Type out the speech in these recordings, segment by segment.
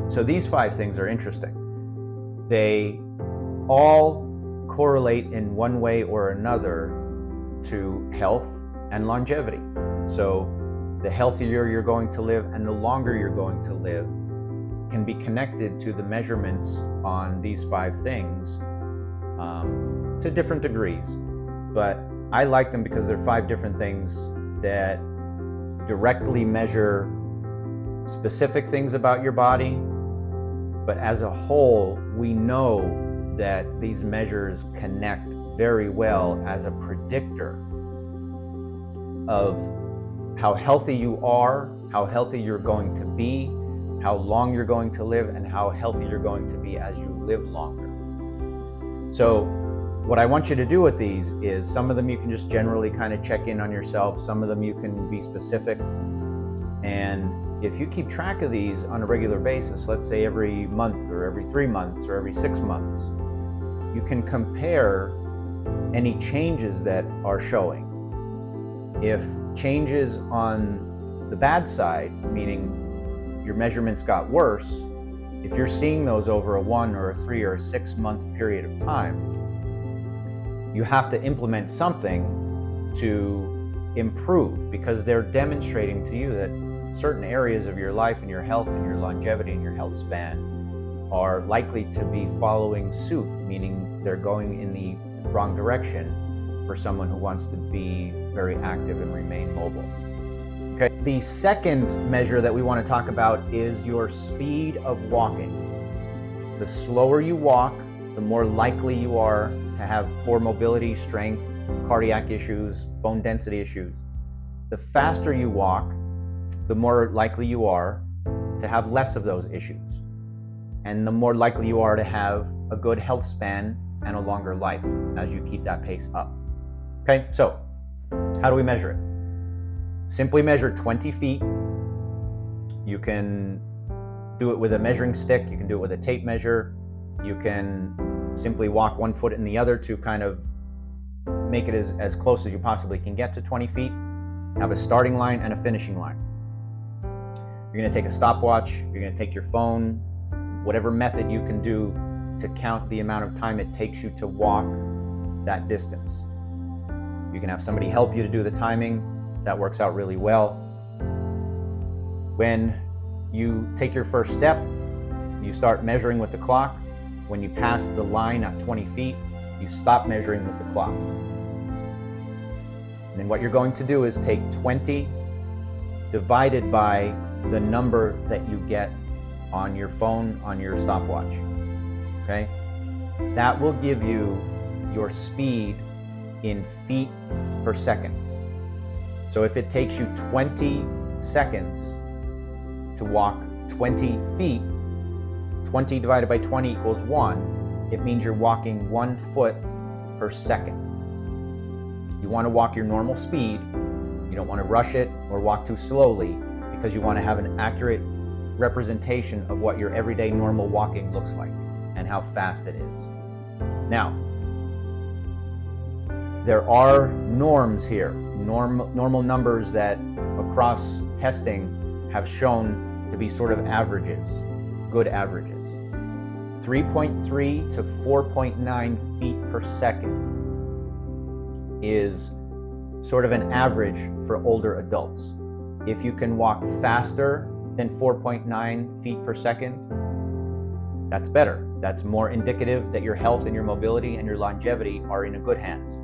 So these 5 things are interesting. They all correlate in one way or another to health and longevity. So the healthier you're going to live and the longer you're going to live can be connected to the measurements on these 5 things to different degrees. But I like them because they're 5 different things that directly measure specific things about your body. But as a whole, we know that these measures connect very well as a predictor of how healthy you are, how healthy you're going to be, how long you're going to live, and how healthy you're going to be as you live longer. So what I want you to do with these is some of them you can just generally kind of check in on yourself, some of them you can be specific. And if you keep track of these on a regular basis, let's say every month or every 3 months or every 6 months, you can compare any changes that are showing. If changes on the bad side, meaning your measurements got worse, if you're seeing those over a 1 or a 3 or a 6 month period of time, you have to implement something to improve, because they're demonstrating to you that certain areas of your life and your health and your longevity and your health span are likely to be following suit, meaning they're going in the wrong direction for someone who wants to be very active and remain mobile. Okay. The second measure that we want to talk about is your speed of walking. The slower you walk, the more likely you are to have poor mobility, strength, cardiac issues, bone density issues. The faster you walk, the more likely you are to have less of those issues. And the more likely you are to have a good health span and a longer life as you keep that pace up. Okay, so how do we measure it? Simply measure 20 feet. You can do it with a measuring stick. You can do it with a tape measure. You can simply walk 1 foot in the other to kind of make it as close as you possibly can get to 20 feet. Have a starting line and a finishing line. You're going to take a stopwatch. You're going to take your phone, whatever method you can do to count the amount of time it takes you to walk that distance. You can have somebody help you to do the timing. That works out really well. When you take your first step, you start measuring with the clock. When you pass the line at 20 feet, you stop measuring with the clock. And then what you're going to do is take 20 divided by the number that you get on your phone, on your stopwatch. Okay? That will give you your speed in feet per second. So if it takes you 20 seconds to walk 20 feet, 20 divided by 20 equals 1, it means you're walking 1 foot per second. You want to walk your normal speed. You don't want to rush it or walk too slowly, because you want to have an accurate representation of what your everyday normal walking looks like and how fast it is. Now, there are norms here, normal numbers that across testing have shown to be sort of averages, good averages. 3.3 to 4.9 feet per second is sort of an average for older adults. If you can walk faster than 4.9 feet per second, that's better. That's more indicative that your health and your mobility and your longevity are in a good hands,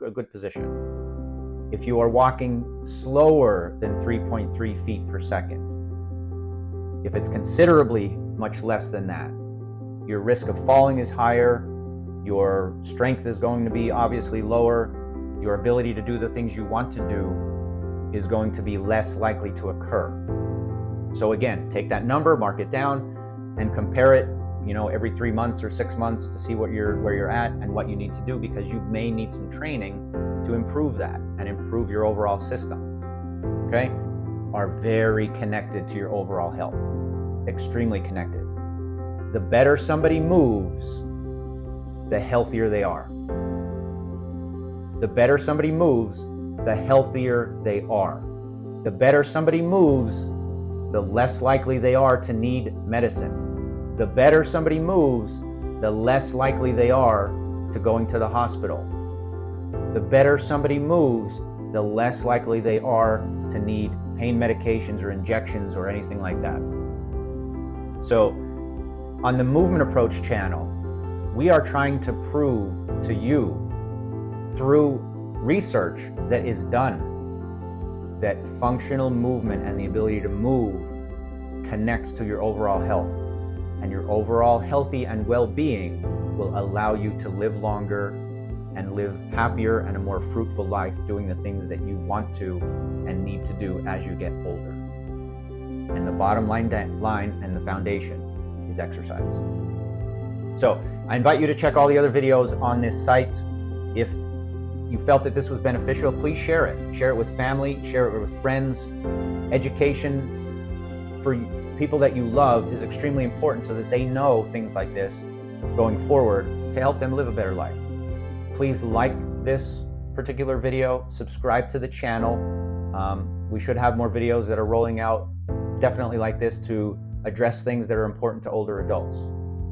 a good position. If you are walking slower than 3.3 feet per second, if it's considerably much less than that, your risk of falling is higher, your strength is going to be obviously lower, your ability to do the things you want to do is going to be less likely to occur. So again, take that number, mark it down, and compare it, every 3 months or 6 months to see where you're at and what you need to do, because you may need some training to improve that and improve your overall system. Okay? Are very connected to your overall health. Extremely connected. The better somebody moves, the healthier they are. The better somebody moves, the healthier they are. The better somebody moves, the less likely they are to need medicine. The better somebody moves, the less likely they are to going to the hospital. The better somebody moves, the less likely they are to need pain medications or injections or anything like that. So on the Movement Approach channel, we are trying to prove to you through research that is done that functional movement and the ability to move connects to your overall health. And your overall healthy and well-being will allow you to live longer and live happier and a more fruitful life doing the things that you want to and need to do as you get older. And the bottom line and the foundation is exercise. So I invite you to check all the other videos on this site. If you felt that this was beneficial, please share it. Share it with family, share it with friends. Education for people that you love is extremely important so that they know things like this going forward to help them live a better life. Please like this particular video, subscribe to the channel. We should have more videos that are rolling out definitely like this to address things that are important to older adults.